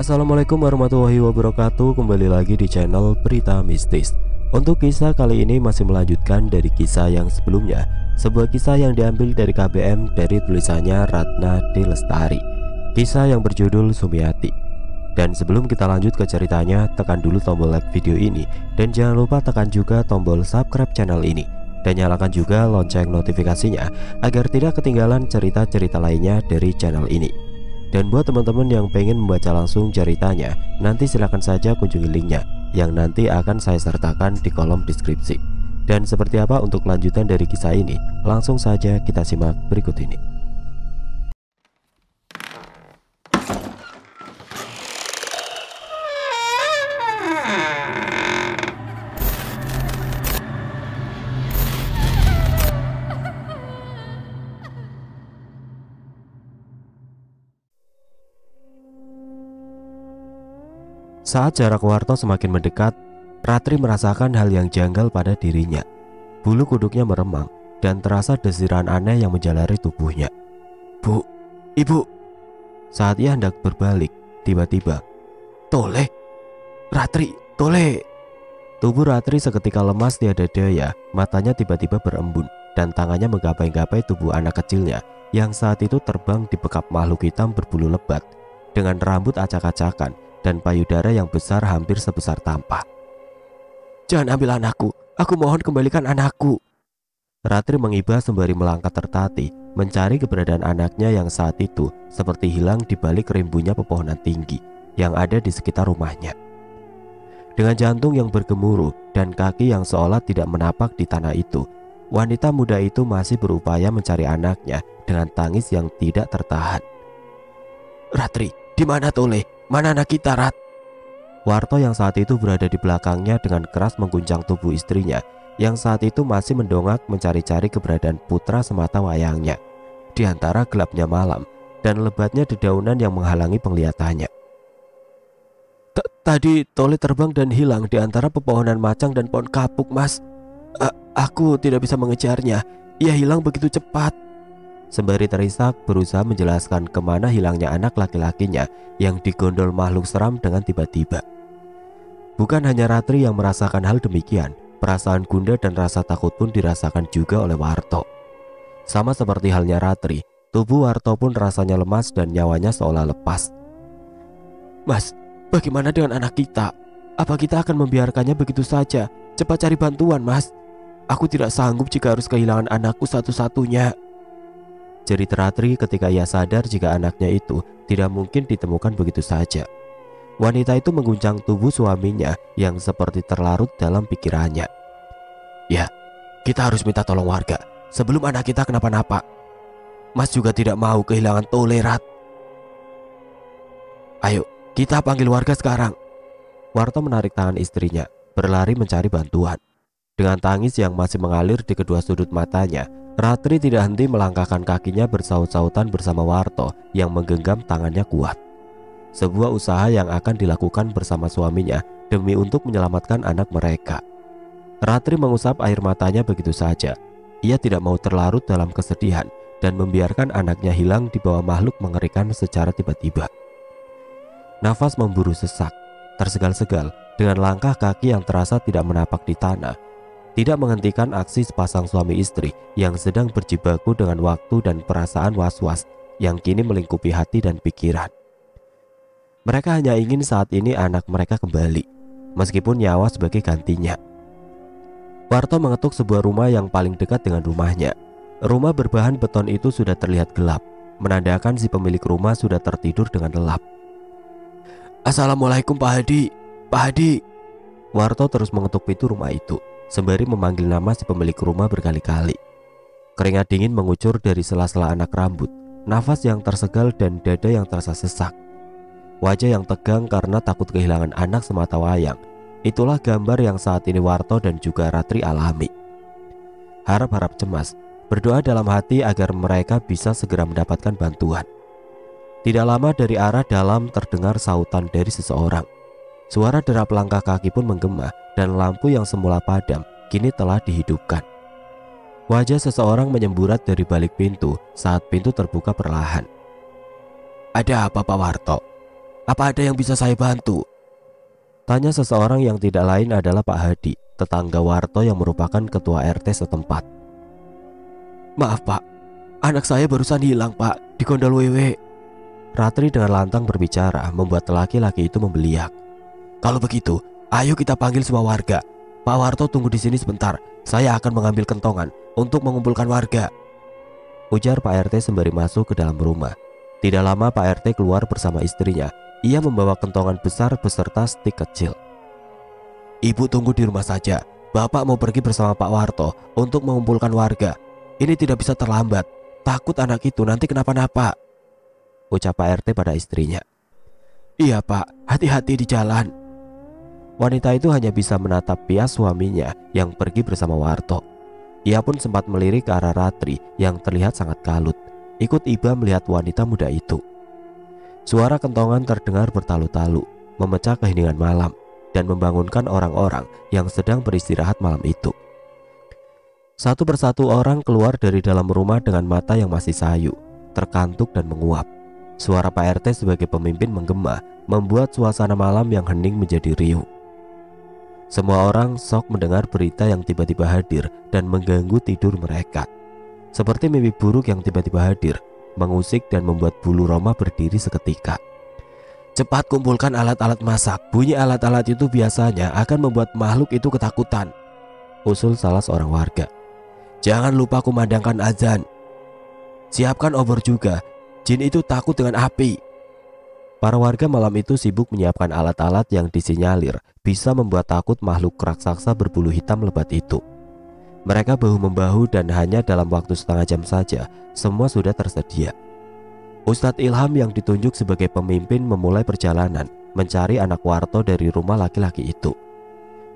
Assalamualaikum warahmatullahi wabarakatuh. Kembali lagi di channel Berita Mistis. Untuk kisah kali ini masih melanjutkan dari kisah yang sebelumnya. Sebuah kisah yang diambil dari KBM dari tulisannya Ratna D. Lestari. Kisah yang berjudul Sumiati. Dan sebelum kita lanjut ke ceritanya, tekan dulu tombol like video ini. Dan jangan lupa tekan juga tombol subscribe channel ini. Dan nyalakan juga lonceng notifikasinya agar tidak ketinggalan cerita-cerita lainnya dari channel ini. Dan buat teman-teman yang pengen membaca langsung ceritanya, nanti silahkan saja kunjungi linknya yang nanti akan saya sertakan di kolom deskripsi. Dan seperti apa untuk lanjutan dari kisah ini, langsung saja kita simak berikut ini. Saat jarak Warto semakin mendekat, Ratri merasakan hal yang janggal pada dirinya. Bulu kuduknya meremang dan terasa desiran aneh yang menjalari tubuhnya. "Bu, ibu." Saat ia hendak berbalik, tiba-tiba, "Tole, Ratri, Tole." Tubuh Ratri seketika lemas tiada daya, matanya tiba-tiba berembun dan tangannya menggapai-gapai tubuh anak kecilnya yang saat itu terbang di bekap makhluk hitam berbulu lebat dengan rambut acak-acakan dan payudara yang besar hampir sebesar tampah. "Jangan ambil anakku, aku mohon kembalikan anakku." Ratri mengibah sembari melangkah tertatih mencari keberadaan anaknya yang saat itu seperti hilang di balik rimbunnya pepohonan tinggi yang ada di sekitar rumahnya. Dengan jantung yang bergemuruh dan kaki yang seolah tidak menapak di tanah itu, wanita muda itu masih berupaya mencari anaknya dengan tangis yang tidak tertahan. "Ratri, di mana Tole? Mana anak kita, Rat?" Warto yang saat itu berada di belakangnya dengan keras mengguncang tubuh istrinya yang saat itu masih mendongak mencari-cari keberadaan putra semata wayangnya di antara gelapnya malam dan lebatnya dedaunan yang menghalangi penglihatannya. "Tadi Tole terbang dan hilang di antara pepohonan macang dan pohon kapuk, Mas. Aku tidak bisa mengejarnya. Ia hilang begitu cepat." Sembari terisak berusaha menjelaskan kemana hilangnya anak laki-lakinya yang digondol makhluk seram dengan tiba-tiba. Bukan hanya Ratri yang merasakan hal demikian, perasaan gundah dan rasa takut pun dirasakan juga oleh Warto. Sama seperti halnya Ratri, tubuh Warto pun rasanya lemas dan nyawanya seolah lepas. "Mas, bagaimana dengan anak kita? Apa kita akan membiarkannya begitu saja? Cepat cari bantuan, Mas. Aku tidak sanggup jika harus kehilangan anakku satu-satunya." Jerit Ratri ketika ia sadar jika anaknya itu tidak mungkin ditemukan begitu saja. Wanita itu mengguncang tubuh suaminya yang seperti terlarut dalam pikirannya. "Ya, kita harus minta tolong warga sebelum anak kita kenapa-napa. Mas juga tidak mau kehilangan Tole, Rat. Ayo, kita panggil warga sekarang." Warto menarik tangan istrinya, berlari mencari bantuan. Dengan tangis yang masih mengalir di kedua sudut matanya, Ratri tidak henti melangkahkan kakinya bersaut-sautan bersama Warto yang menggenggam tangannya kuat. Sebuah usaha yang akan dilakukan bersama suaminya demi untuk menyelamatkan anak mereka. Ratri mengusap air matanya begitu saja. Ia tidak mau terlarut dalam kesedihan dan membiarkan anaknya hilang di bawah makhluk mengerikan secara tiba-tiba. Nafas memburu sesak, tersegal-segal dengan langkah kaki yang terasa tidak menapak di tanah. Tidak menghentikan aksi sepasang suami istri yang sedang berjibaku dengan waktu dan perasaan was-was yang kini melingkupi hati dan pikiran. Mereka hanya ingin saat ini anak mereka kembali, meskipun nyawa sebagai gantinya. Warto mengetuk sebuah rumah yang paling dekat dengan rumahnya. Rumah berbahan beton itu sudah terlihat gelap, menandakan si pemilik rumah sudah tertidur dengan lelap. "Assalamualaikum Pak Hadi, Pak Hadi." Warto terus mengetuk pintu rumah itu sembari memanggil nama si pemilik rumah berkali-kali. Keringat dingin mengucur dari sela-sela anak rambut, nafas yang tersegal dan dada yang terasa sesak. Wajah yang tegang karena takut kehilangan anak semata wayang. Itulah gambar yang saat ini Warto dan juga Ratri alami. Harap-harap cemas, berdoa dalam hati agar mereka bisa segera mendapatkan bantuan. Tidak lama dari arah dalam terdengar sautan dari seseorang. Suara derap langkah kaki pun menggema dan lampu yang semula padam kini telah dihidupkan. Wajah seseorang menyemburat dari balik pintu saat pintu terbuka perlahan. "Ada apa Pak Warto?" Apa ada yang bisa saya bantu? Tanya seseorang yang tidak lain adalah Pak Hadi, tetangga Warto yang merupakan ketua RT setempat. Maaf Pak, anak saya barusan hilang Pak, di Gondol Wewe. Ratri dengan lantang berbicara membuat laki-laki itu membeliak. Kalau begitu, ayo kita panggil semua warga. Pak Warto tunggu di sini sebentar, saya akan mengambil kentongan untuk mengumpulkan warga. Ujar Pak RT sembari masuk ke dalam rumah. Tidak lama Pak RT keluar bersama istrinya. Ia membawa kentongan besar beserta stik kecil. Ibu tunggu di rumah saja. Bapak mau pergi bersama Pak Warto untuk mengumpulkan warga. Ini tidak bisa terlambat. Takut anak itu nanti kenapa-napa. Ucap Pak RT pada istrinya. Iya Pak, hati-hati di jalan. Wanita itu hanya bisa menatap pias suaminya yang pergi bersama Warto. Ia pun sempat melirik ke arah Ratri yang terlihat sangat kalut. Ikut iba melihat wanita muda itu. Suara kentongan terdengar bertalu-talu, memecah keheningan malam dan membangunkan orang-orang yang sedang beristirahat malam itu. Satu persatu orang keluar dari dalam rumah dengan mata yang masih sayu, terkantuk dan menguap. Suara Pak RT sebagai pemimpin menggema, membuat suasana malam yang hening menjadi riuh. Semua orang sok mendengar berita yang tiba-tiba hadir dan mengganggu tidur mereka. Seperti mimpi buruk yang tiba-tiba hadir, mengusik dan membuat bulu Roma berdiri seketika. Cepat kumpulkan alat-alat masak. Bunyi alat-alat itu biasanya akan membuat makhluk itu ketakutan, usul salah seorang warga. Jangan lupa kumandangkan azan. Siapkan obor juga. Jin itu takut dengan api. Para warga malam itu sibuk menyiapkan alat-alat yang disinyalir bisa membuat takut makhluk raksasa berbulu hitam lebat itu. Mereka bahu-membahu dan hanya dalam waktu setengah jam saja semua sudah tersedia. Ustadz Ilham yang ditunjuk sebagai pemimpin memulai perjalanan mencari anak Warto dari rumah laki-laki itu.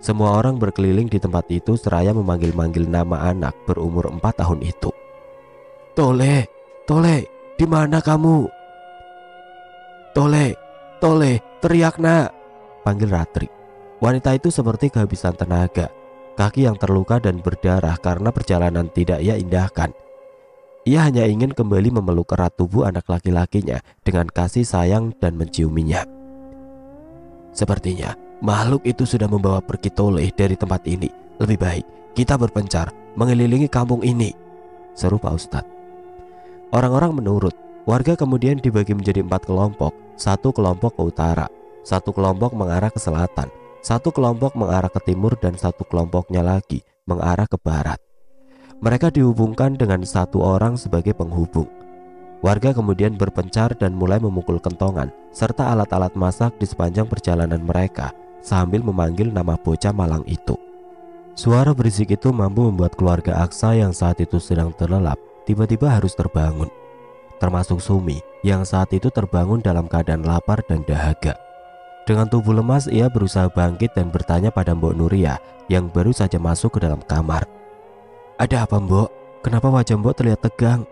Semua orang berkeliling di tempat itu seraya memanggil-manggil nama anak berumur 4 tahun itu. Tole, Tole, di mana kamu? Tole, Tole, teriak nak, panggil Ratri. Wanita itu seperti kehabisan tenaga. Kaki yang terluka dan berdarah karena perjalanan tidak ia indahkan. Ia hanya ingin kembali memeluk erat tubuh anak laki-lakinya dengan kasih sayang dan menciuminya. Sepertinya makhluk itu sudah membawa pergi Tole dari tempat ini. Lebih baik kita berpencar mengelilingi kampung ini, seru Pak Ustadz. Orang-orang menurut. Warga kemudian dibagi menjadi 4 kelompok. Satu kelompok ke utara, satu kelompok mengarah ke selatan, satu kelompok mengarah ke timur, dan satu kelompoknya lagi mengarah ke barat. Mereka dihubungkan dengan satu orang sebagai penghubung. Warga kemudian berpencar dan mulai memukul kentongan serta alat-alat masak di sepanjang perjalanan mereka sambil memanggil nama bocah malang itu. Suara berisik itu mampu membuat keluarga Aksa yang saat itu sedang terlelap tiba-tiba harus terbangun. Termasuk Sumi yang saat itu terbangun dalam keadaan lapar dan dahaga. Dengan tubuh lemas ia berusaha bangkit dan bertanya pada Mbok Nuria yang baru saja masuk ke dalam kamar. Ada apa Mbok? Kenapa wajah Mbok terlihat tegang?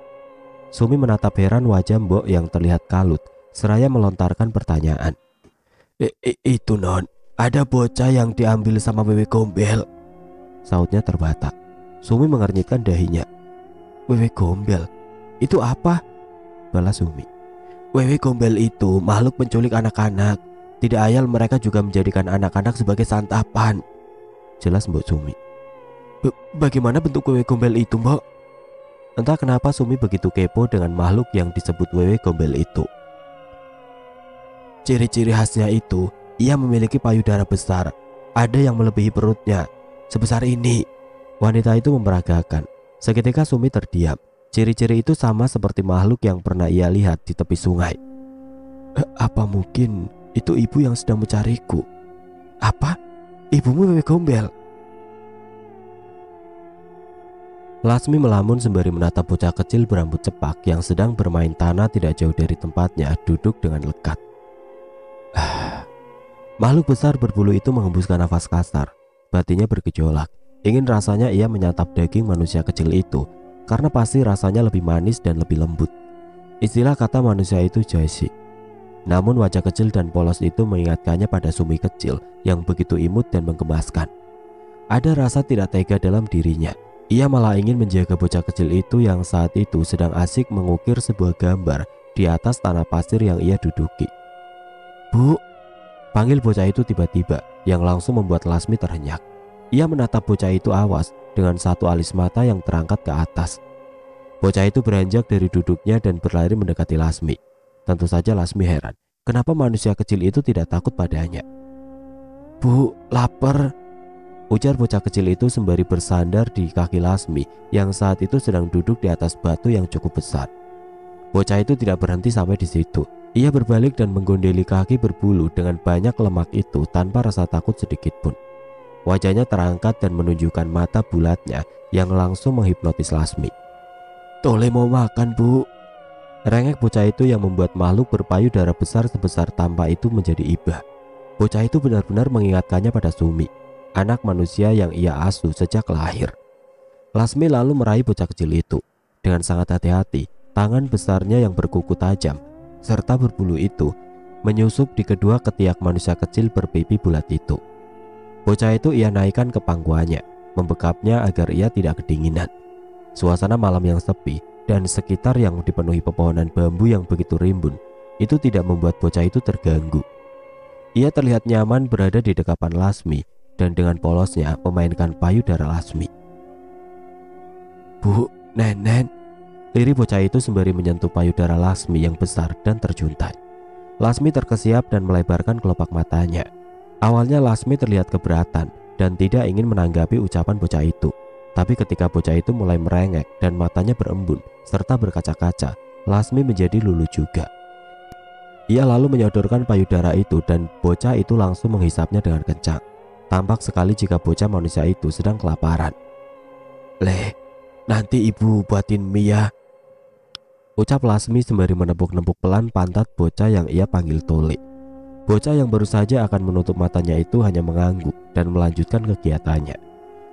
Sumi menatap heran wajah Mbok yang terlihat kalut seraya melontarkan pertanyaan. Itu non, ada bocah yang diambil sama Wewe Gombel, sautnya terbatak. Sumi mengernyitkan dahinya. Wewe Gombel? Itu apa? Balas Sumi. Wewe Gombel itu makhluk penculik anak-anak. Tidak ayal mereka juga menjadikan anak-anak sebagai santapan, jelas Mbok Sumi. Bagaimana bentuk Wewe Gombel itu Mbok? Entah kenapa Sumi begitu kepo dengan makhluk yang disebut Wewe Gombel itu. Ciri-ciri khasnya itu, ia memiliki payudara besar. Ada yang melebihi perutnya, sebesar ini. Wanita itu memperagakan. Seketika Sumi terdiam. Ciri-ciri itu sama seperti makhluk yang pernah ia lihat di tepi sungai. Apa mungkin itu ibu yang sedang mencariku? Apa? Ibumu Wewe Gombel? Lasmi melamun sembari menatap bocah kecil berambut cepak yang sedang bermain tanah tidak jauh dari tempatnya duduk dengan lekat. Makhluk besar berbulu itu menghembuskan nafas kasar. Batinnya bergejolak. Ingin rasanya ia menyantap daging manusia kecil itu, karena pasti rasanya lebih manis dan lebih lembut. Istilah kata manusia itu Jaisi. Namun wajah kecil dan polos itu mengingatkannya pada Sumi kecil yang begitu imut dan menggemaskan. Ada rasa tidak tega dalam dirinya. Ia malah ingin menjaga bocah kecil itu yang saat itu sedang asik mengukir sebuah gambar di atas tanah pasir yang ia duduki. Bu, panggil bocah itu tiba-tiba yang langsung membuat Lasmi terhenyak. Ia menatap bocah itu awas dengan satu alis mata yang terangkat ke atas. Bocah itu beranjak dari duduknya dan berlari mendekati Lasmi. Tentu saja Lasmi heran, kenapa manusia kecil itu tidak takut padanya. Bu, lapar, ujar bocah kecil itu sembari bersandar di kaki Lasmi yang saat itu sedang duduk di atas batu yang cukup besar. Bocah itu tidak berhenti sampai di situ. Ia berbalik dan menggondeli kaki berbulu dengan banyak lemak itu tanpa rasa takut sedikit pun. Wajahnya terangkat dan menunjukkan mata bulatnya yang langsung menghipnotis Lasmi. Tole mau makan, Bu. Rengek bocah itu yang membuat makhluk berpayudara besar sebesar tampa itu menjadi ibah. Bocah itu benar-benar mengingatkannya pada Sumi, anak manusia yang ia asuh sejak lahir. Lasmi lalu meraih bocah kecil itu. Dengan sangat hati-hati, tangan besarnya yang berkuku tajam serta berbulu itu menyusup di kedua ketiak manusia kecil berpipi bulat itu. Bocah itu ia naikkan ke pangkuannya, membekapnya agar ia tidak kedinginan. Suasana malam yang sepi dan sekitar yang dipenuhi pepohonan bambu yang begitu rimbun itu tidak membuat bocah itu terganggu. Ia terlihat nyaman berada di dekapan Lasmi dan dengan polosnya memainkan payudara Lasmi. Bu, Nenen, lirih bocah itu sembari menyentuh payudara Lasmi yang besar dan terjuntai. Lasmi terkesiap dan melebarkan kelopak matanya. Awalnya Lasmi terlihat keberatan dan tidak ingin menanggapi ucapan bocah itu. Tapi ketika bocah itu mulai merengek dan matanya berembun serta berkaca-kaca, Lasmi menjadi luluh juga. Ia lalu menyodorkan payudara itu dan bocah itu langsung menghisapnya dengan kencang. Tampak sekali jika bocah manusia itu sedang kelaparan. "Leh, nanti ibu buatin mie ya," ucap Lasmi sembari menepuk-nepuk pelan pantat bocah yang ia panggil Tole. Bocah yang baru saja akan menutup matanya itu hanya mengangguk dan melanjutkan kegiatannya.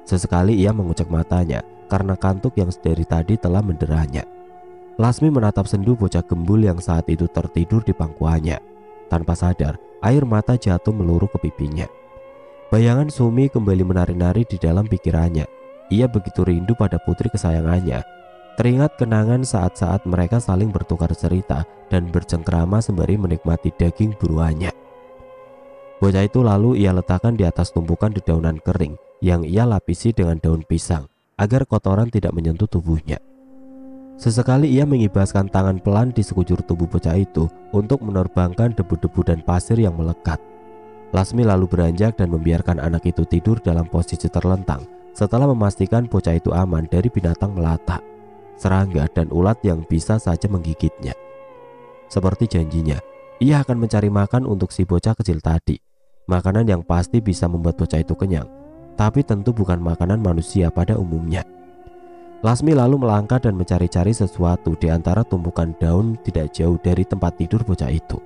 Sesekali ia mengucek matanya karena kantuk yang sedari tadi telah menderanya. Lasmi menatap sendu bocah gembul yang saat itu tertidur di pangkuannya. Tanpa sadar, air mata jatuh meluruh ke pipinya. Bayangan Sumi kembali menari-nari di dalam pikirannya. Ia begitu rindu pada putri kesayangannya. Teringat kenangan saat-saat mereka saling bertukar cerita dan bercengkrama sembari menikmati daging buruannya. Bocah itu lalu ia letakkan di atas tumpukan dedaunan kering yang ia lapisi dengan daun pisang agar kotoran tidak menyentuh tubuhnya. Sesekali ia mengibaskan tangan pelan di sekujur tubuh bocah itu untuk menerbangkan debu-debu dan pasir yang melekat. Lasmi lalu beranjak dan membiarkan anak itu tidur dalam posisi terlentang setelah memastikan bocah itu aman dari binatang melata, serangga dan ulat yang bisa saja menggigitnya. Seperti janjinya, ia akan mencari makan untuk si bocah kecil tadi. Makanan yang pasti bisa membuat bocah itu kenyang, tapi tentu bukan makanan manusia pada umumnya. Lasmi lalu melangkah dan mencari-cari sesuatu di antara tumpukan daun tidak jauh dari tempat tidur bocah itu.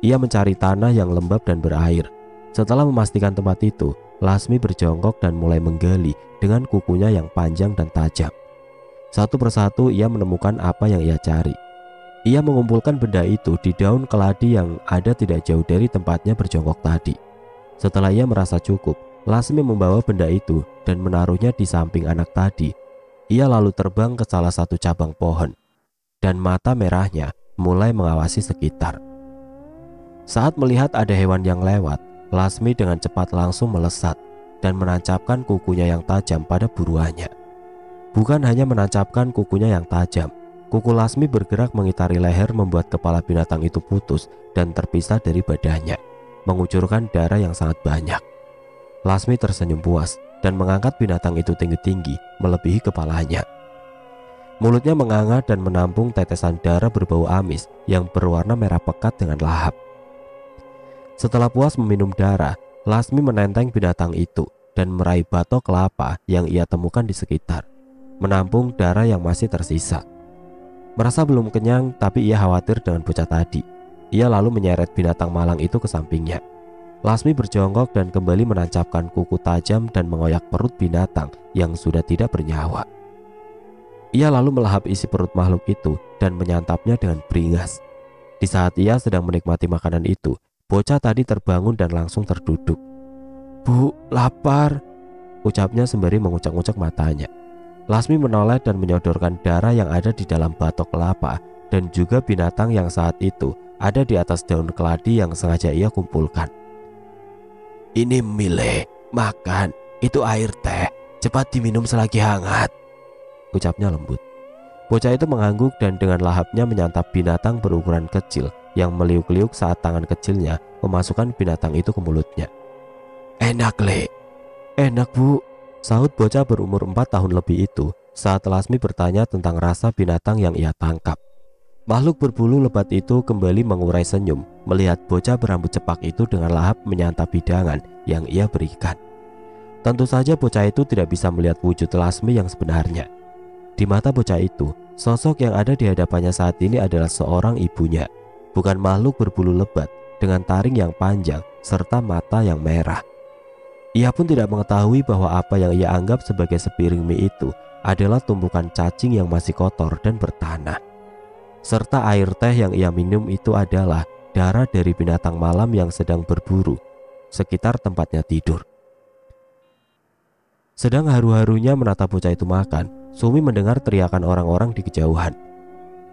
Ia mencari tanah yang lembab dan berair. Setelah memastikan tempat itu, Lasmi berjongkok dan mulai menggali dengan kukunya yang panjang dan tajam. Satu persatu ia menemukan apa yang ia cari. Ia mengumpulkan benda itu di daun keladi yang ada tidak jauh dari tempatnya berjongkok tadi. Setelah ia merasa cukup, Lasmi membawa benda itu dan menaruhnya di samping anak tadi. Ia lalu terbang ke salah satu cabang pohon dan mata merahnya mulai mengawasi sekitar. Saat melihat ada hewan yang lewat, Lasmi dengan cepat langsung melesat dan menancapkan kukunya yang tajam pada buruannya. Bukan hanya menancapkan kukunya yang tajam, kuku Lasmi bergerak mengitari leher membuat kepala binatang itu putus dan terpisah dari badannya, mengucurkan darah yang sangat banyak. Lasmi tersenyum puas dan mengangkat binatang itu tinggi-tinggi melebihi kepalanya. Mulutnya menganga dan menampung tetesan darah berbau amis yang berwarna merah pekat dengan lahap. Setelah puas meminum darah, Lasmi menenteng binatang itu dan meraih batok kelapa yang ia temukan di sekitar, menampung darah yang masih tersisa. Merasa belum kenyang, tapi ia khawatir dengan bocah tadi. Ia lalu menyeret binatang malang itu ke sampingnya. Lasmi berjongkok dan kembali menancapkan kuku tajam dan mengoyak perut binatang yang sudah tidak bernyawa. Ia lalu melahap isi perut makhluk itu dan menyantapnya dengan beringas. Di saat ia sedang menikmati makanan itu, bocah tadi terbangun dan langsung terduduk. "Bu, lapar," ucapnya sembari mengucek-ngucek matanya. Lasmi menoleh dan menyodorkan darah yang ada di dalam batok kelapa dan juga binatang yang saat itu ada di atas daun keladi yang sengaja ia kumpulkan. "Ini Mile, makan, itu air teh, cepat diminum selagi hangat," ucapnya lembut. Bocah itu mengangguk dan dengan lahapnya menyantap binatang berukuran kecil yang meliuk-liuk saat tangan kecilnya memasukkan binatang itu ke mulutnya. "Enak, Le." "Enak, Bu," sahut bocah berumur 4 tahun lebih itu saat Lasmi bertanya tentang rasa binatang yang ia tangkap. Makhluk berbulu lebat itu kembali mengurai senyum melihat bocah berambut cepak itu dengan lahap menyantap hidangan yang ia berikan. Tentu saja bocah itu tidak bisa melihat wujud Lasmi yang sebenarnya. Di mata bocah itu, sosok yang ada di hadapannya saat ini adalah seorang ibunya, bukan makhluk berbulu lebat dengan taring yang panjang serta mata yang merah. Ia pun tidak mengetahui bahwa apa yang ia anggap sebagai sepiring mie itu adalah tumpukan cacing yang masih kotor dan bertanah. Serta air teh yang ia minum itu adalah darah dari binatang malam yang sedang berburu sekitar tempatnya tidur. Sedang haru-harunya menatap bocah itu makan, Sumi mendengar teriakan orang-orang di kejauhan,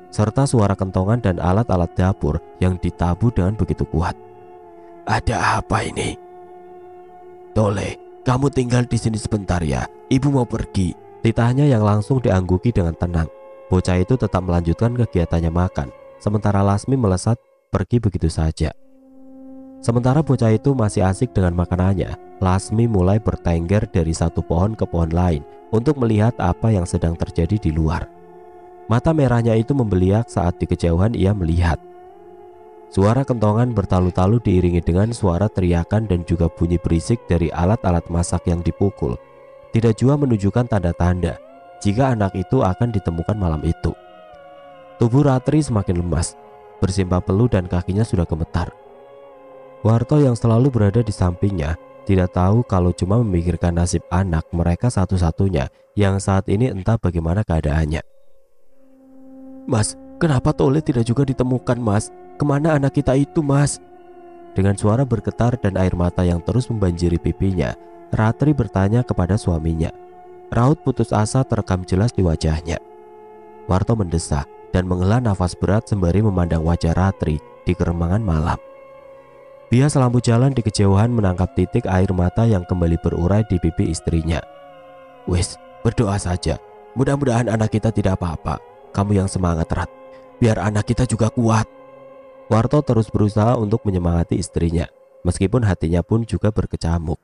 serta suara kentongan dan alat-alat dapur yang ditabuh dengan begitu kuat. "Ada apa ini?" "Tole, kamu tinggal di sini sebentar ya, ibu mau pergi," titahnya yang langsung diangguki dengan tenang. Bocah itu tetap melanjutkan kegiatannya makan, sementara Lasmi melesat pergi begitu saja. Sementara bocah itu masih asik dengan makanannya, Lasmi mulai bertengger dari satu pohon ke pohon lain untuk melihat apa yang sedang terjadi di luar. Mata merahnya itu membeliak saat di kejauhan ia melihat suara kentongan bertalu-talu diiringi dengan suara teriakan dan juga bunyi berisik dari alat-alat masak yang dipukul. Tidak jua menunjukkan tanda-tanda jika anak itu akan ditemukan malam itu. Tubuh Ratri semakin lemas, bersimbah peluh dan kakinya sudah gemetar. Warto yang selalu berada di sampingnya tidak tahu kalau cuma memikirkan nasib anak mereka satu-satunya yang saat ini entah bagaimana keadaannya. "Mas, kenapa Tole tidak juga ditemukan, Mas? Kemana anak kita itu, Mas?" Dengan suara bergetar dan air mata yang terus membanjiri pipinya, Ratri bertanya kepada suaminya. Raut putus asa terekam jelas di wajahnya. Warto mendesah dan menghela nafas berat sembari memandang wajah Ratri di keremangan malam. Bias lampu jalan di kejauhan menangkap titik air mata yang kembali berurai di pipi istrinya. "Wes, berdoa saja. Mudah-mudahan anak kita tidak apa-apa. Kamu yang semangat, Rat. Biar anak kita juga kuat." Warto terus berusaha untuk menyemangati istrinya, meskipun hatinya pun juga berkecamuk.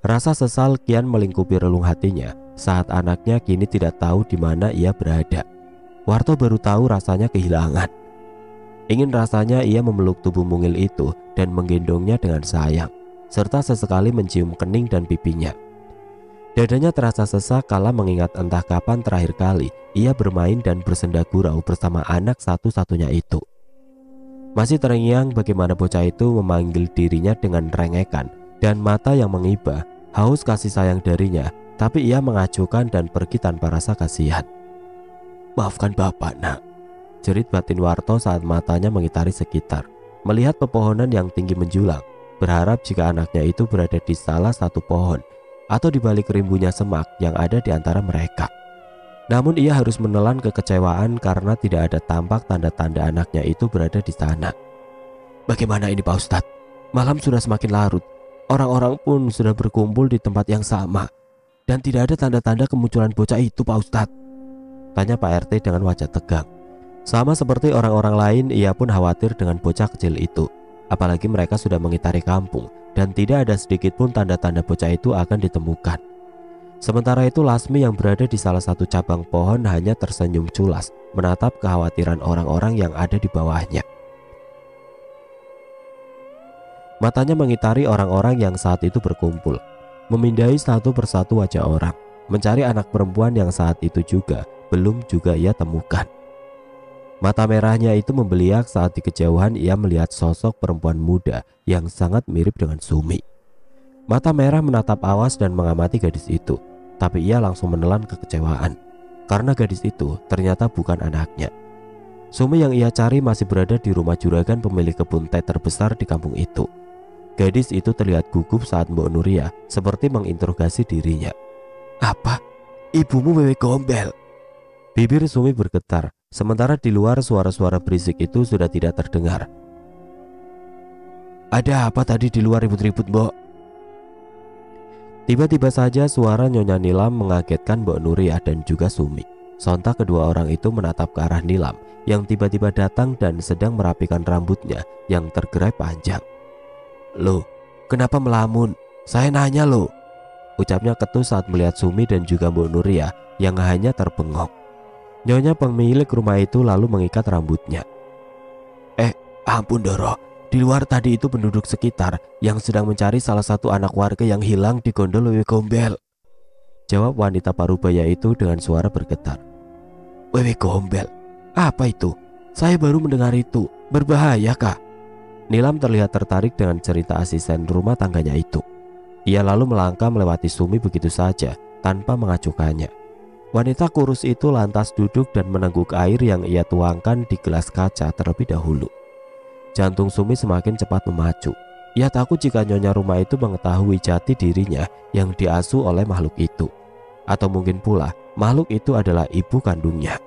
Rasa sesal kian melingkupi relung hatinya saat anaknya kini tidak tahu di mana ia berada. Warto baru tahu rasanya kehilangan. Ingin rasanya ia memeluk tubuh mungil itu dan menggendongnya dengan sayang, serta sesekali mencium kening dan pipinya. Dadanya terasa sesak kala mengingat entah kapan terakhir kali ia bermain dan bersenda gurau bersama anak satu-satunya itu. Masih terngiang bagaimana bocah itu memanggil dirinya dengan rengekan dan mata yang mengibah, haus kasih sayang darinya, tapi ia mengacuhkan dan pergi tanpa rasa kasihan. "Maafkan Bapak, Nak," jerit batin Warto saat matanya mengitari sekitar, melihat pepohonan yang tinggi menjulang, berharap jika anaknya itu berada di salah satu pohon atau di balik rimbunya semak yang ada di antara mereka. Namun ia harus menelan kekecewaan karena tidak ada tampak tanda-tanda anaknya itu berada di sana. "Bagaimana ini, Pak Ustadz? Malam sudah semakin larut. Orang-orang pun sudah berkumpul di tempat yang sama, dan tidak ada tanda-tanda kemunculan bocah itu, Pak Ustadz," tanya Pak RT dengan wajah tegang. Sama seperti orang-orang lain, ia pun khawatir dengan bocah kecil itu. Apalagi mereka sudah mengitari kampung dan tidak ada sedikit pun tanda-tanda bocah itu akan ditemukan. Sementara itu Lasmi yang berada di salah satu cabang pohon hanya tersenyum culas menatap kekhawatiran orang-orang yang ada di bawahnya. Matanya mengitari orang-orang yang saat itu berkumpul, memindai satu persatu wajah orang, mencari anak perempuan yang saat itu juga belum juga ia temukan. Mata merahnya itu membeliak saat di kejauhan ia melihat sosok perempuan muda yang sangat mirip dengan Sumi. Mata merah menatap awas dan mengamati gadis itu, tapi ia langsung menelan kekecewaan karena gadis itu ternyata bukan anaknya. Sumi yang ia cari masih berada di rumah juragan pemilik kebun teh terbesar di kampung itu. Gadis itu terlihat gugup saat Mbok Nuria seperti menginterogasi dirinya. "Apa? Ibumu wewe gombel?" Bibir Sumi bergetar Sementara di luar suara-suara berisik itu sudah tidak terdengar. Ada apa tadi di luar ribut-ribut, Mbok? Tiba-tiba saja suara Nyonya Nilam mengagetkan Mbok Nuria dan juga Sumi. Sontak kedua orang itu menatap ke arah Nilam yang tiba-tiba datang dan sedang merapikan rambutnya yang tergerai panjang. Loh, kenapa melamun? Saya nanya loh, ucapnya ketus saat melihat Sumi dan juga Mbok Nuria yang hanya terbengong. Nyonya pemilik rumah itu lalu mengikat rambutnya. Ampun Doro, di luar tadi itu penduduk sekitar yang sedang mencari salah satu anak warga yang hilang di Gondol Wewe Gombel, jawab wanita parubaya itu dengan suara bergetar. Wewe Gombel? Apa itu? Saya baru mendengar itu. Berbahaya kah? Nilam terlihat tertarik dengan cerita asisten rumah tangganya itu. Ia lalu melangkah melewati Sumi begitu saja tanpa mengacukannya. Wanita kurus itu lantas duduk dan menengguk air yang ia tuangkan di gelas kaca terlebih dahulu. Jantung Sumi semakin cepat memacu. Ia takut jika nyonya rumah itu mengetahui jati dirinya yang diasuh oleh makhluk itu. Atau mungkin pula makhluk itu adalah ibu kandungnya.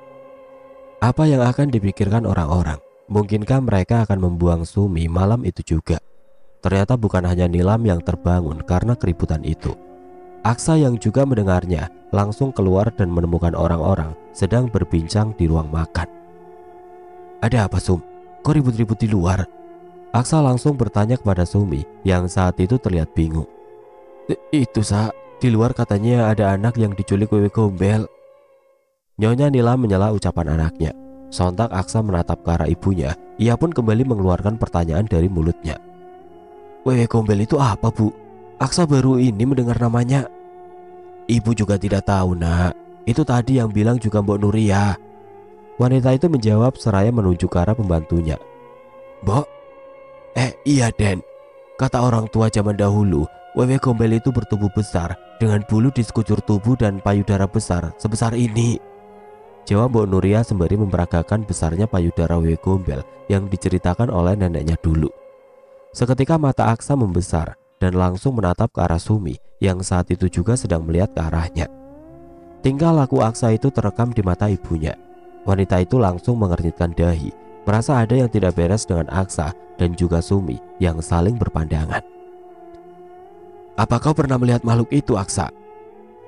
Apa yang akan dipikirkan orang-orang? Mungkinkah mereka akan membuang Sumi malam itu juga? Ternyata bukan hanya Nilam yang terbangun karena keributan itu. Aksa yang juga mendengarnya langsung keluar dan menemukan orang-orang sedang berbincang di ruang makan. Ada apa, Sum? Kok ribut-ribut di luar? Aksa langsung bertanya kepada Sumi yang saat itu terlihat bingung. Itu Sa, di luar katanya ada anak yang diculik Wewe Gombel. Nyonya Nilam menyela ucapan anaknya. Sontak Aksa menatap ke arah ibunya. Ia pun kembali mengeluarkan pertanyaan dari mulutnya. Wewe Gombel itu apa, Bu? Aksa baru ini mendengar namanya. Ibu juga tidak tahu, Nak. Itu tadi yang bilang juga Mbok Nuria. Wanita itu menjawab seraya menunjuk ke arah pembantunya. Mbok? Iya Den. Kata orang tua zaman dahulu, Wewe Gombel itu bertubuh besar dengan bulu di sekujur tubuh dan payudara besar sebesar ini, jawab Mbok Nuria sembari memperagakan besarnya payudara Wewe Gombel yang diceritakan oleh neneknya dulu. Seketika mata Aksa membesar dan langsung menatap ke arah Sumi yang saat itu juga sedang melihat ke arahnya. Tingkah laku Aksa itu terekam di mata ibunya. Wanita itu langsung mengernyitkan dahi, merasa ada yang tidak beres dengan Aksa dan juga Sumi yang saling berpandangan. Apa kau pernah melihat makhluk itu, Aksa?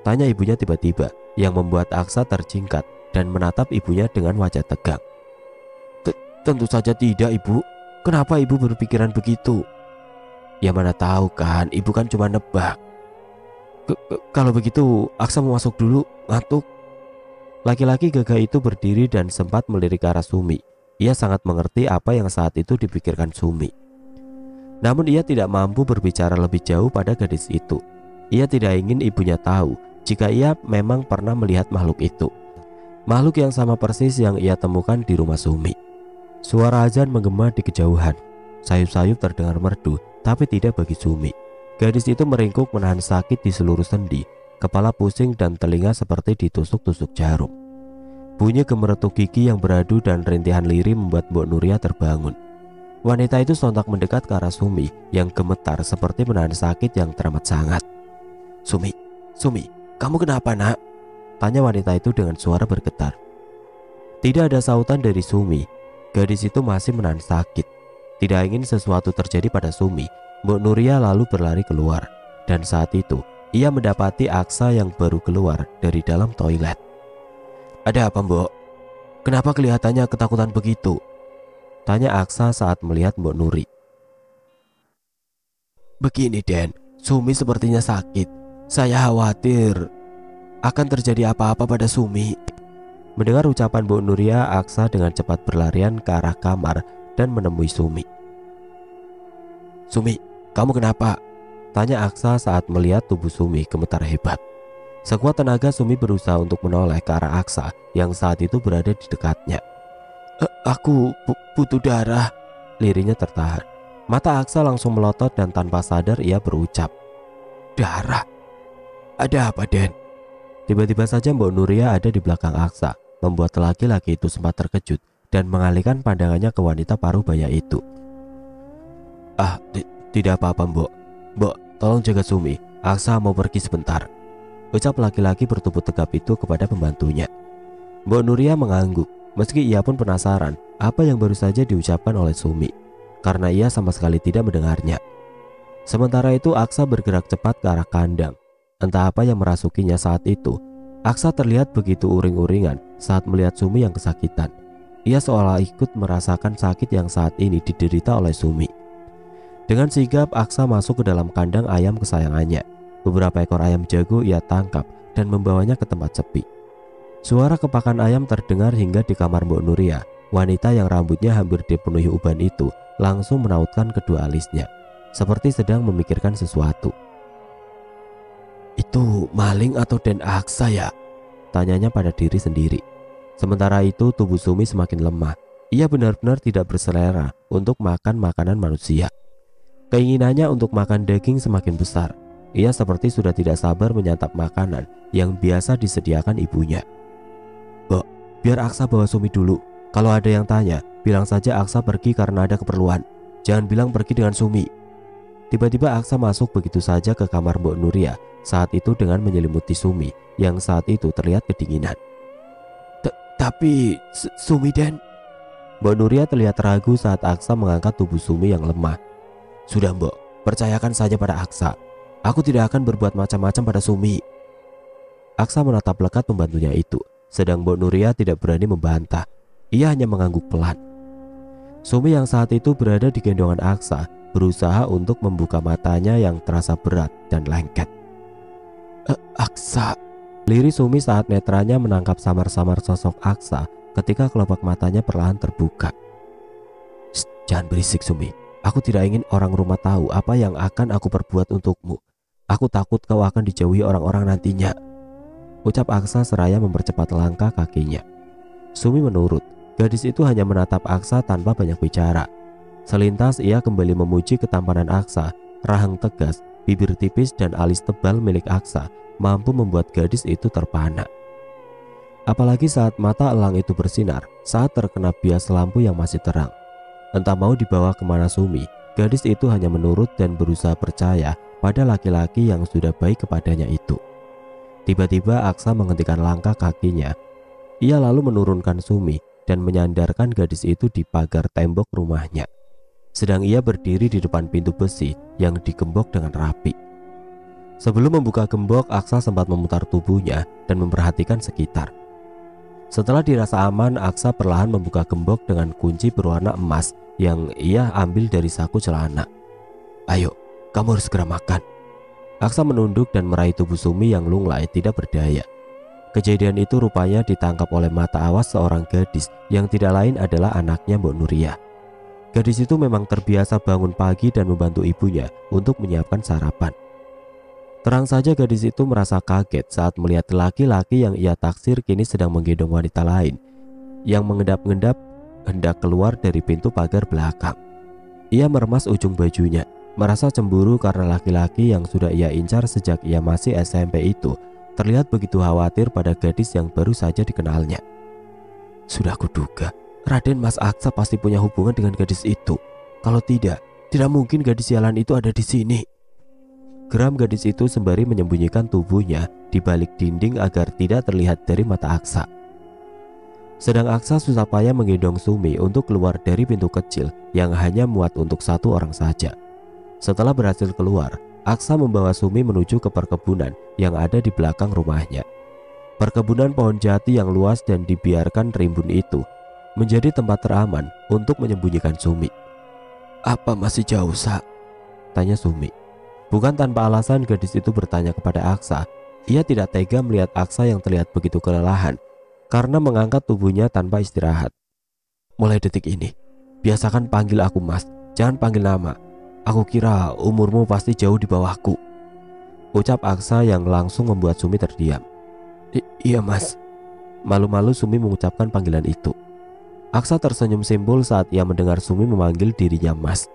Tanya ibunya tiba-tiba yang membuat Aksa terjingkat dan menatap ibunya dengan wajah tegang. Tentu saja tidak, Ibu. Kenapa Ibu berpikiran begitu? Ya mana tahu kan, Ibu kan cuma nebak. Kalau begitu, Aksa mau masuk dulu, ngantuk. Laki-laki gagah itu berdiri dan sempat melirik ke arah Sumi. Ia sangat mengerti apa yang saat itu dipikirkan Sumi. Namun ia tidak mampu berbicara lebih jauh pada gadis itu. Ia tidak ingin ibunya tahu jika ia memang pernah melihat makhluk itu. Makhluk yang sama persis yang ia temukan di rumah Sumi. Suara azan menggema di kejauhan. Sayup-sayup terdengar merdu, tapi tidak bagi Sumi. Gadis itu meringkuk menahan sakit di seluruh sendi, kepala pusing dan telinga seperti ditusuk-tusuk jarum. Bunyi gemeretuk gigi yang beradu dan rintihan lirih membuat Mbok Nuria terbangun. Wanita itu sontak mendekat ke arah Sumi yang gemetar seperti menahan sakit yang teramat sangat. Sumi, kamu kenapa, Nak? Tanya wanita itu dengan suara bergetar. Tidak ada sautan dari Sumi. Gadis itu masih menahan sakit. Tidak ingin sesuatu terjadi pada Sumi, Mbok Nuria lalu berlari keluar. Dan saat itu ia mendapati Aksa yang baru keluar dari dalam toilet. Ada apa, Mbok? Kenapa kelihatannya ketakutan begitu? Tanya Aksa saat melihat Mbok Nuri. Begini Den, Sumi sepertinya sakit. Saya khawatir akan terjadi apa-apa pada Sumi. Mendengar ucapan Mbok Nuria, Aksa dengan cepat berlarian ke arah kamar dan menemui Sumi. Sumi, kamu kenapa? Tanya Aksa saat melihat tubuh Sumi gemetar hebat. Sekuat tenaga Sumi berusaha untuk menoleh ke arah Aksa yang saat itu berada di dekatnya. Aku butuh darah, lirihnya tertahan. Mata Aksa langsung melotot dan tanpa sadar ia berucap, darah? Ada apa, Den? Tiba-tiba saja Mbok Nuria ada di belakang Aksa, membuat laki-laki itu sempat terkejut dan mengalihkan pandangannya ke wanita parubaya itu. Tidak apa-apa, Mbok. Mbok, tolong jaga Sumi. Aksa mau pergi sebentar, ucap laki-laki bertubuh tegap itu kepada pembantunya. Mbok Nuria mengangguk. meski ia pun penasaran apa yang baru saja diucapkan oleh Sumi, karena ia sama sekali tidak mendengarnya. Sementara itu Aksa bergerak cepat ke arah kandang. Entah apa yang merasukinya saat itu, Aksa terlihat begitu uring-uringan saat melihat Sumi yang kesakitan. Ia seolah ikut merasakan sakit yang saat ini diderita oleh Sumi. Dengan sigap Aksa masuk ke dalam kandang ayam kesayangannya. Beberapa ekor ayam jago ia tangkap dan membawanya ke tempat sepi. Suara kepakan ayam terdengar hingga di kamar Mbok Nuria. Wanita yang rambutnya hampir dipenuhi uban itu langsung menautkan kedua alisnya, seperti sedang memikirkan sesuatu. "Itu maling atau Den Aksa ya?" tanyanya pada diri sendiri. Sementara itu tubuh Sumi semakin lemah. Ia benar-benar tidak berselera untuk makan makanan manusia. Keinginannya untuk makan daging semakin besar. Ia seperti sudah tidak sabar menyantap makanan yang biasa disediakan ibunya. "Mbok, biar Aksa bawa Sumi dulu. Kalau ada yang tanya, bilang saja Aksa pergi karena ada keperluan. Jangan bilang pergi dengan Sumi." Tiba-tiba Aksa masuk begitu saja ke kamar Mbok Nuria, saat itu dengan menyelimuti Sumi yang saat itu terlihat kedinginan. Tapi Sumi Den." Mbok Nuria terlihat ragu saat Aksa mengangkat tubuh Sumi yang lemah. "Sudah Mbok, percayakan saja pada Aksa. Aku tidak akan berbuat macam-macam pada Sumi." Aksa menatap lekat pembantunya itu, sedang Mbok Nuria tidak berani membantah. Ia hanya mengangguk pelan. Sumi yang saat itu berada di gendongan Aksa berusaha untuk membuka matanya yang terasa berat dan lengket. "Aksa," lirik Sumi saat netranya menangkap samar-samar sosok Aksa ketika kelopak matanya perlahan terbuka. "Jangan berisik Sumi. Aku tidak ingin orang rumah tahu apa yang akan aku perbuat untukmu. Aku takut kau akan dijauhi orang-orang nantinya," ucap Aksa seraya mempercepat langkah kakinya. Sumi menurut. Gadis itu hanya menatap Aksa tanpa banyak bicara. Selintas ia kembali memuji ketampanan Aksa. Rahang tegas, bibir tipis dan alis tebal milik Aksa mampu membuat gadis itu terpana. Apalagi saat mata elang itu bersinar saat terkena bias lampu yang masih terang. Entah mau dibawa kemana Sumi, gadis itu hanya menurut dan berusaha percaya pada laki-laki yang sudah baik kepadanya itu. Tiba-tiba Aksa menghentikan langkah kakinya. Ia lalu menurunkan Sumi dan menyandarkan gadis itu di pagar tembok rumahnya. Sedang ia berdiri di depan pintu besi yang digembok dengan rapi. Sebelum membuka gembok, Aksa sempat memutar tubuhnya dan memperhatikan sekitar. Setelah dirasa aman, Aksa perlahan membuka gembok dengan kunci berwarna emas yang ia ambil dari saku celana. "Ayo, kamu harus segera makan." Aksa menunduk dan meraih tubuh Sumi yang lunglai tidak berdaya. Kejadian itu rupanya ditangkap oleh mata awas seorang gadis yang tidak lain adalah anaknya Mbok Nuria. Gadis itu memang terbiasa bangun pagi dan membantu ibunya untuk menyiapkan sarapan. Terang saja gadis itu merasa kaget saat melihat laki-laki yang ia taksir kini sedang menggendong wanita lain yang mengendap-endap hendak keluar dari pintu pagar belakang. Ia meremas ujung bajunya, merasa cemburu karena laki-laki yang sudah ia incar sejak ia masih SMP itu terlihat begitu khawatir pada gadis yang baru saja dikenalnya. "Sudah kuduga, Raden Mas Aksa pasti punya hubungan dengan gadis itu. Kalau tidak mungkin gadis sialan itu ada di sini." Geram gadis itu sembari menyembunyikan tubuhnya di balik dinding agar tidak terlihat dari mata Aksa. Sedang Aksa susah payah menggendong Sumi untuk keluar dari pintu kecil yang hanya muat untuk satu orang saja. Setelah berhasil keluar, Aksa membawa Sumi menuju ke perkebunan yang ada di belakang rumahnya. Perkebunan pohon jati yang luas dan dibiarkan rimbun itu menjadi tempat teraman untuk menyembunyikan Sumi. "Apa masih jauh, Sa?" tanya Sumi. Bukan tanpa alasan gadis itu bertanya kepada Aksa. Ia tidak tega melihat Aksa yang terlihat begitu kelelahan karena mengangkat tubuhnya tanpa istirahat. "Mulai detik ini, biasakan panggil aku Mas, jangan panggil nama. Aku kira umurmu pasti jauh di bawahku," ucap Aksa yang langsung membuat Sumi terdiam. Iya Mas." Malu-malu Sumi mengucapkan panggilan itu. Aksa tersenyum simpul saat ia mendengar Sumi memanggil dirinya Mas.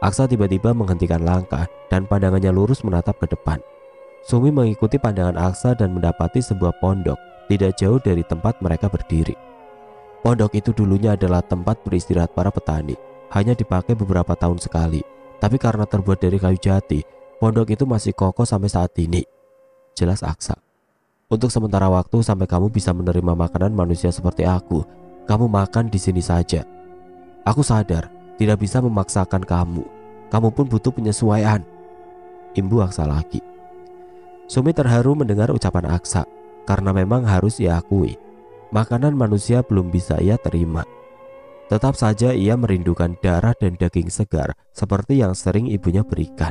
Aksa tiba-tiba menghentikan langkah dan pandangannya lurus menatap ke depan. Sumi mengikuti pandangan Aksa dan mendapati sebuah pondok tidak jauh dari tempat mereka berdiri. Pondok itu dulunya adalah tempat beristirahat para petani, hanya dipakai beberapa tahun sekali. Tapi karena terbuat dari kayu jati, pondok itu masih kokoh sampai saat ini, jelas Aksa. "Untuk sementara waktu sampai kamu bisa menerima makanan manusia seperti aku, kamu makan di sini saja. Aku sadar tidak bisa memaksakan kamu. Kamu pun butuh penyesuaian. Imbu Aksa lagi. Sumi terharu mendengar ucapan Aksa, karena memang harus ia akui, makanan manusia belum bisa ia terima. Tetap saja ia merindukan darah dan daging segar seperti yang sering ibunya berikan.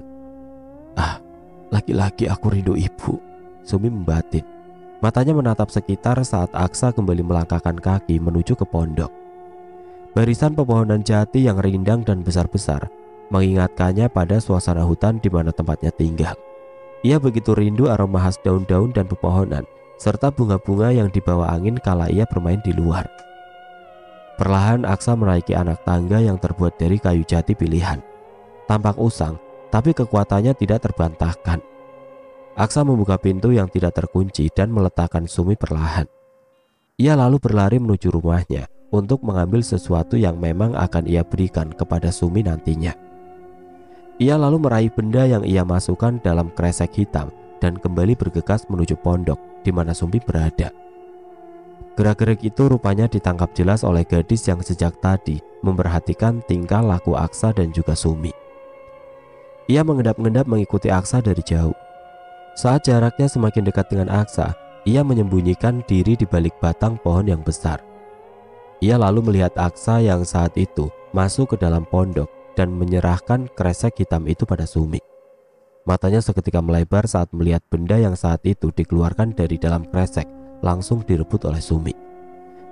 Lagi-lagi aku rindu ibu, Sumi membatin. Matanya menatap sekitar saat Aksa kembali melangkahkan kaki menuju ke pondok. Barisan pepohonan jati yang rindang dan besar-besar mengingatkannya pada suasana hutan di mana tempatnya tinggal. Ia begitu rindu aroma khas daun-daun dan pepohonan serta bunga-bunga yang dibawa angin kala ia bermain di luar. Perlahan Aksa menaiki anak tangga yang terbuat dari kayu jati pilihan. Tampak usang, tapi kekuatannya tidak terbantahkan. Aksa membuka pintu yang tidak terkunci dan meletakkan Sumi perlahan. Ia lalu berlari menuju rumahnya untuk mengambil sesuatu yang memang akan ia berikan kepada Sumi nantinya. Ia lalu meraih benda yang ia masukkan dalam kresek hitam dan kembali bergegas menuju pondok di mana Sumi berada. Gerak-gerik itu rupanya ditangkap jelas oleh gadis yang sejak tadi memperhatikan tingkah laku Aksa dan juga Sumi. Ia mengendap-endap mengikuti Aksa dari jauh. Saat jaraknya semakin dekat dengan Aksa, ia menyembunyikan diri di balik batang pohon yang besar. Ia lalu melihat Aksa yang saat itu masuk ke dalam pondok dan menyerahkan kresek hitam itu pada Sumi. Matanya seketika melebar saat melihat benda yang saat itu dikeluarkan dari dalam kresek langsung direbut oleh Sumi.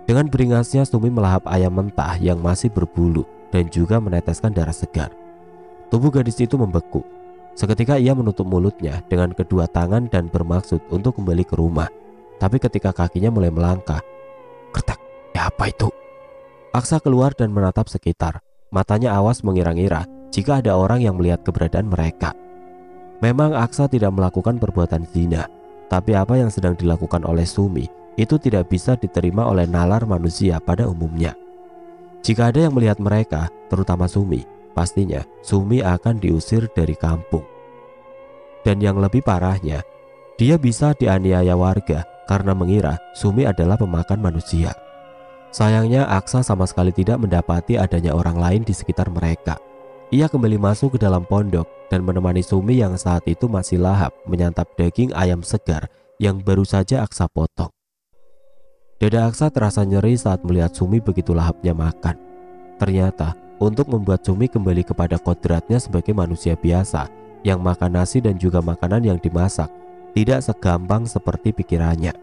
Dengan beringasnya Sumi melahap ayam mentah yang masih berbulu dan juga meneteskan darah segar. Tubuh gadis itu membeku. Seketika ia menutup mulutnya dengan kedua tangan dan bermaksud untuk kembali ke rumah. Tapi ketika kakinya mulai melangkah, kertak, apa itu? Aksa keluar dan menatap sekitar. Matanya awas mengira-ngira jika ada orang yang melihat keberadaan mereka. Memang Aksa tidak melakukan perbuatan zina, tapi apa yang sedang dilakukan oleh Sumi itu tidak bisa diterima oleh nalar manusia pada umumnya. Jika ada yang melihat mereka, terutama Sumi, pastinya Sumi akan diusir dari kampung. Dan yang lebih parahnya, dia bisa dianiaya warga karena mengira Sumi adalah pemakan manusia. Sayangnya Aksa sama sekali tidak mendapati adanya orang lain di sekitar mereka. Ia kembali masuk ke dalam pondok dan menemani Sumi yang saat itu masih lahap menyantap daging ayam segar yang baru saja Aksa potong. Dada Aksa terasa nyeri saat melihat Sumi begitu lahapnya makan. Ternyata untuk membuat Sumi kembali kepada kodratnya sebagai manusia biasa yang makan nasi dan juga makanan yang dimasak tidak segampang seperti pikirannya.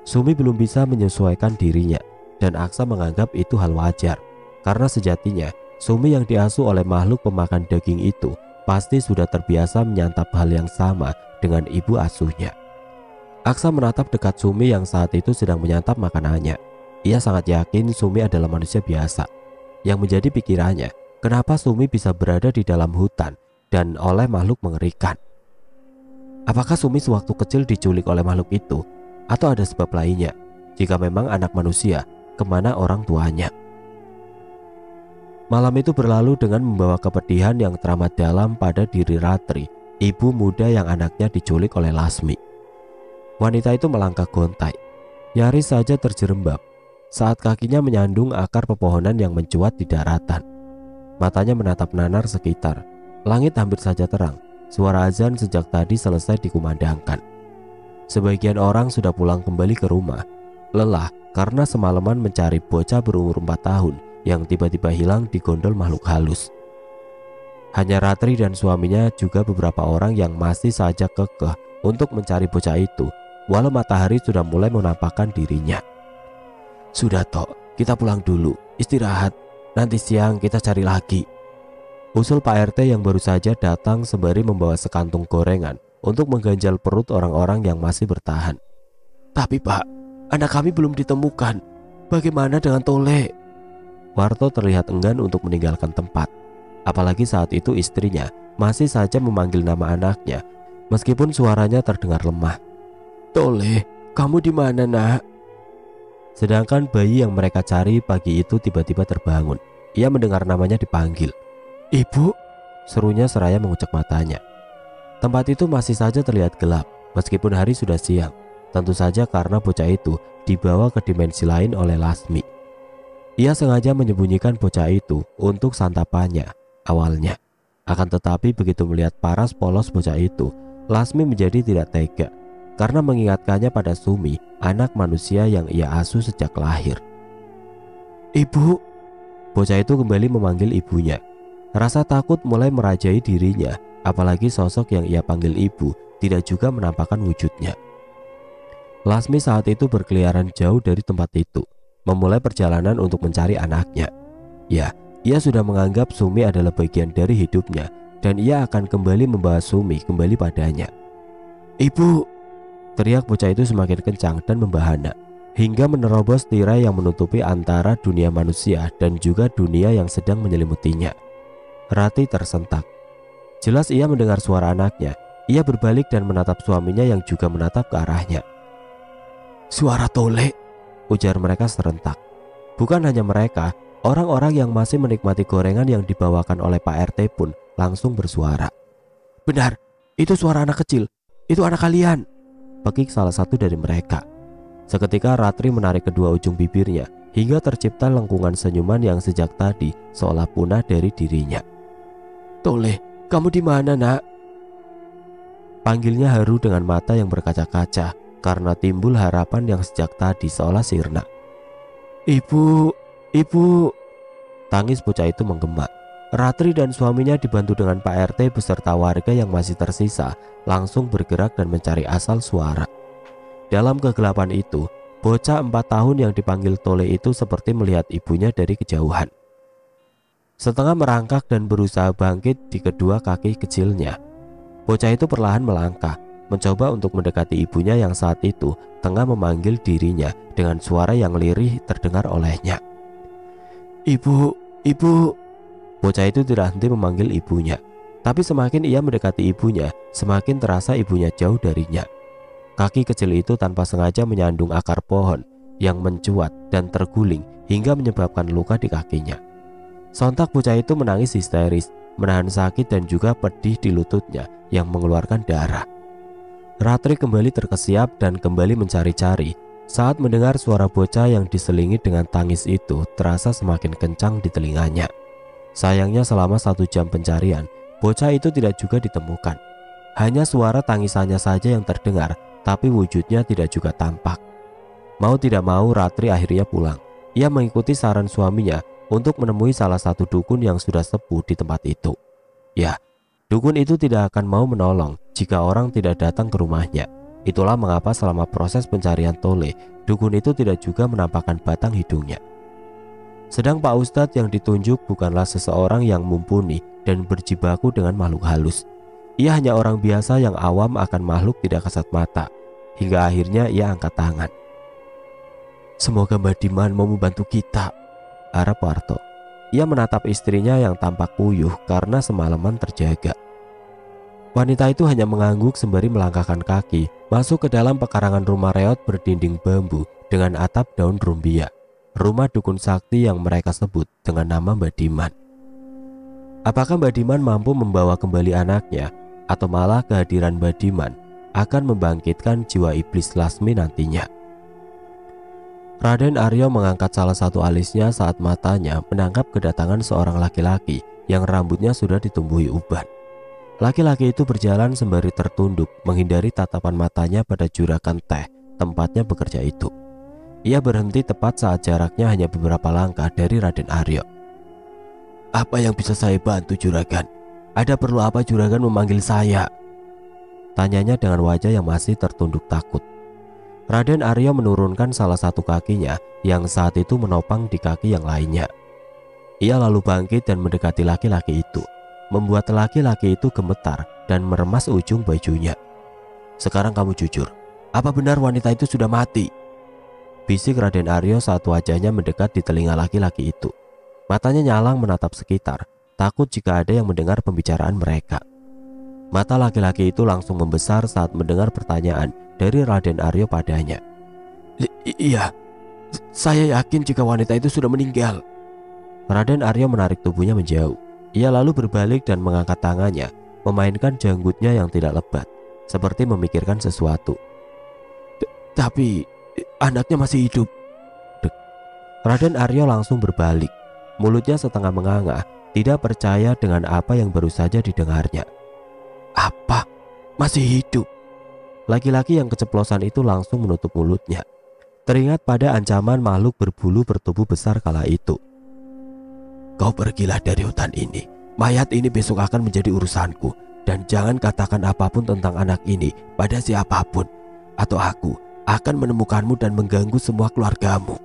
Sumi belum bisa menyesuaikan dirinya dan Aksa menganggap itu hal wajar karena sejatinya Sumi yang diasuh oleh makhluk pemakan daging itu pasti sudah terbiasa menyantap hal yang sama dengan ibu asuhnya. Aksa menatap dekat Sumi yang saat itu sedang menyantap makanannya. Ia sangat yakin Sumi adalah manusia biasa. Yang menjadi pikirannya, kenapa Sumi bisa berada di dalam hutan dan oleh makhluk mengerikan? Apakah Sumi sewaktu kecil diculik oleh makhluk itu? Atau ada sebab lainnya? Jika memang anak manusia, kemana orang tuanya? Malam itu berlalu dengan membawa kepedihan yang teramat dalam pada diri Ratri, ibu muda yang anaknya diculik oleh Lasmi. Wanita itu melangkah gontai, nyaris saja terjerembab saat kakinya menyandung akar pepohonan yang mencuat di daratan. Matanya menatap nanar sekitar. Langit hampir saja terang. Suara azan sejak tadi selesai dikumandangkan. Sebagian orang sudah pulang kembali ke rumah, lelah karena semalaman mencari bocah berumur 4 tahun yang tiba-tiba hilang di gondol makhluk halus. Hanya Ratri dan suaminya juga beberapa orang yang masih saja kekeh untuk mencari bocah itu, walau matahari sudah mulai menampakkan dirinya. Sudah Tok, kita pulang dulu, istirahat, nanti siang kita cari lagi. Usul Pak RT yang baru saja datang sembari membawa sekantung gorengan untuk mengganjal perut orang-orang yang masih bertahan. Tapi Pak, anak kami belum ditemukan, bagaimana dengan Tole? Warto terlihat enggan untuk meninggalkan tempat. Apalagi saat itu istrinya masih saja memanggil nama anaknya, meskipun suaranya terdengar lemah. Tole, kamu di mana nak? Sedangkan bayi yang mereka cari pagi itu tiba-tiba terbangun. Ia mendengar namanya dipanggil. Ibu, serunya seraya mengucek matanya. Tempat itu masih saja terlihat gelap, meskipun hari sudah siang. Tentu saja karena bocah itu dibawa ke dimensi lain oleh Lasmi. Ia sengaja menyembunyikan bocah itu untuk santapannya awalnya. Akan tetapi begitu melihat paras polos bocah itu, Lasmi menjadi tidak tega karena mengingatkannya pada Sumi, anak manusia yang ia asuh sejak lahir. "Ibu." Bocah itu kembali memanggil ibunya. Rasa takut mulai merajai dirinya, apalagi sosok yang ia panggil ibu tidak juga menampakkan wujudnya. Lasmi saat itu berkeliaran jauh dari tempat itu, memulai perjalanan untuk mencari anaknya. Ya, ia sudah menganggap Sumi adalah bagian dari hidupnya dan ia akan kembali membawa Sumi kembali padanya. "Ibu!" teriak bocah itu semakin kencang dan membahana hingga menerobos tirai yang menutupi antara dunia manusia dan juga dunia yang sedang menyelimutinya. Rati tersentak. Jelas ia mendengar suara anaknya. Ia berbalik dan menatap suaminya yang juga menatap ke arahnya. "Suara Tole," ujar mereka serentak. Bukan hanya mereka, orang-orang yang masih menikmati gorengan yang dibawakan oleh Pak RT pun langsung bersuara. "Benar, itu suara anak kecil. Itu anak kalian," pekik salah satu dari mereka. Seketika Ratri menarik kedua ujung bibirnya hingga tercipta lengkungan senyuman yang sejak tadi seolah punah dari dirinya. "Tole, kamu di mana, Nak?" Panggilnya haru dengan mata yang berkaca-kaca karena timbul harapan yang sejak tadi seolah sirna. "Ibu, ibu!" Tangis bocah itu menggema. Ratri dan suaminya dibantu dengan Pak RT beserta warga yang masih tersisa langsung bergerak dan mencari asal suara. Dalam kegelapan itu, bocah 4 tahun yang dipanggil Tole itu seperti melihat ibunya dari kejauhan. Setengah merangkak dan berusaha bangkit di kedua kaki kecilnya, bocah itu perlahan melangkah, mencoba untuk mendekati ibunya yang saat itu tengah memanggil dirinya dengan suara yang lirih terdengar olehnya. "Ibu, ibu!" Bocah itu tidak henti memanggil ibunya, tapi semakin ia mendekati ibunya, semakin terasa ibunya jauh darinya. Kaki kecil itu tanpa sengaja menyandung akar pohon yang mencuat dan terguling hingga menyebabkan luka di kakinya. Sontak bocah itu menangis histeris, menahan sakit dan juga pedih di lututnya yang mengeluarkan darah. Ratri kembali terkesiap dan kembali mencari-cari. Saat mendengar suara bocah yang diselingi dengan tangis itu terasa semakin kencang di telinganya. Sayangnya selama 1 jam pencarian, bocah itu tidak juga ditemukan. Hanya suara tangisannya saja yang terdengar, tapi wujudnya tidak juga tampak. Mau tidak mau Ratri akhirnya pulang. Ia mengikuti saran suaminya untuk menemui salah satu dukun yang sudah sepuh di tempat itu. Ya, dukun itu tidak akan mau menolong jika orang tidak datang ke rumahnya. Itulah mengapa selama proses pencarian Tole, dukun itu tidak juga menampakkan batang hidungnya. Sedang Pak Ustadz yang ditunjuk bukanlah seseorang yang mumpuni dan berjibaku dengan makhluk halus. Ia hanya orang biasa yang awam akan makhluk tidak kasat mata. Hingga akhirnya ia angkat tangan. "Semoga Mbak Diman mau membantu kita," harap Warto. Ia menatap istrinya yang tampak puyuh karena semalaman terjaga. Wanita itu hanya mengangguk sembari melangkahkan kaki masuk ke dalam pekarangan rumah reot berdinding bambu dengan atap daun rumbia. Rumah dukun sakti yang mereka sebut dengan nama Mbak Diman. Apakah Mbak Diman mampu membawa kembali anaknya, atau malah kehadiran Mbak Diman akan membangkitkan jiwa iblis Lasmi nantinya? Raden Aryo mengangkat salah satu alisnya saat matanya menangkap kedatangan seorang laki-laki yang rambutnya sudah ditumbuhi uban. Laki-laki itu berjalan sembari tertunduk menghindari tatapan matanya pada juragan teh tempatnya bekerja itu. Ia berhenti tepat saat jaraknya hanya beberapa langkah dari Raden Aryo. "Apa yang bisa saya bantu, juragan? Ada perlu apa juragan memanggil saya?" tanyanya dengan wajah yang masih tertunduk takut. Raden Aryo menurunkan salah satu kakinya yang saat itu menopang di kaki yang lainnya. Ia lalu bangkit dan mendekati laki-laki itu, membuat laki-laki itu gemetar dan meremas ujung bajunya. "Sekarang kamu jujur, apa benar wanita itu sudah mati?" bisik Raden Aryo saat wajahnya mendekat di telinga laki-laki itu. Matanya nyalang menatap sekitar, takut jika ada yang mendengar pembicaraan mereka. Mata laki-laki itu langsung membesar saat mendengar pertanyaan dari Raden Aryo padanya. Iya, saya yakin jika wanita itu sudah meninggal." Raden Aryo menarik tubuhnya menjauh. Ia lalu berbalik dan mengangkat tangannya, memainkan janggutnya yang tidak lebat, seperti memikirkan sesuatu. Tapi anaknya masih hidup." Dek. Raden Aryo langsung berbalik, mulutnya setengah menganga, tidak percaya dengan apa yang baru saja didengarnya. Apa? Masih hidup? Laki-laki yang keceplosan itu langsung menutup mulutnya, teringat pada ancaman makhluk berbulu bertubuh besar kala itu. Kau pergilah dari hutan ini. Mayat ini besok akan menjadi urusanku. Dan jangan katakan apapun tentang anak ini pada siapapun, atau aku akan menemukanmu dan mengganggu semua keluargamu.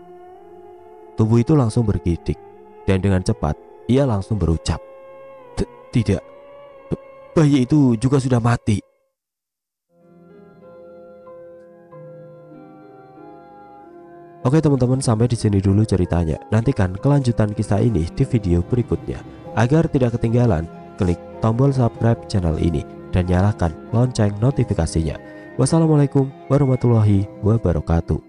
Tubuh itu langsung bergidik, dan dengan cepat ia langsung berucap, Tidak, bayi itu juga sudah mati. Oke teman-teman, sampai di sini dulu ceritanya. Nantikan kelanjutan kisah ini di video berikutnya. Agar tidak ketinggalan, klik tombol subscribe channel ini dan nyalakan lonceng notifikasinya. Wassalamualaikum warahmatullahi wabarakatuh.